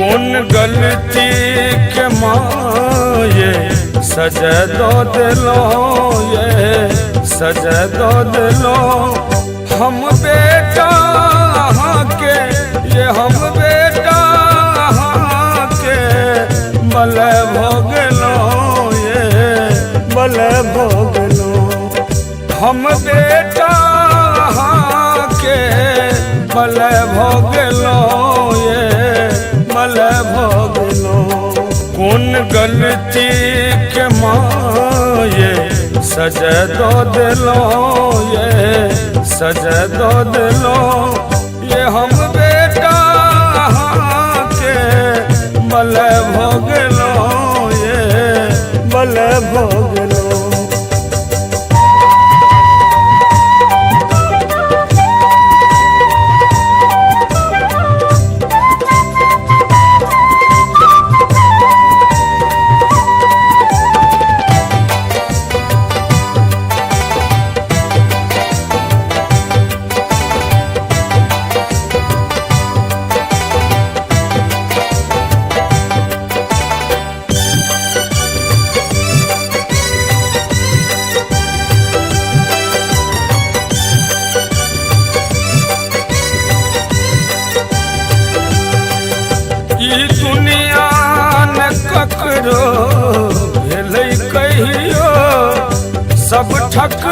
कौन गलती के माये सजा दो दिलो, ये सजा दो दिलो। हम बेटा के, ये हम बेटा के बल भोगलो, ये बल भोगलो। हम बेटा के बल भोगलो, ये बल भोगलो। कौन गलती के माये सजा दो दिलो, ये सजा दो दिलो। ये हम बेटा के बल भोगलो, ये बल भोगलो। दुनिया न ककरो भेलै कहियो, सब ठक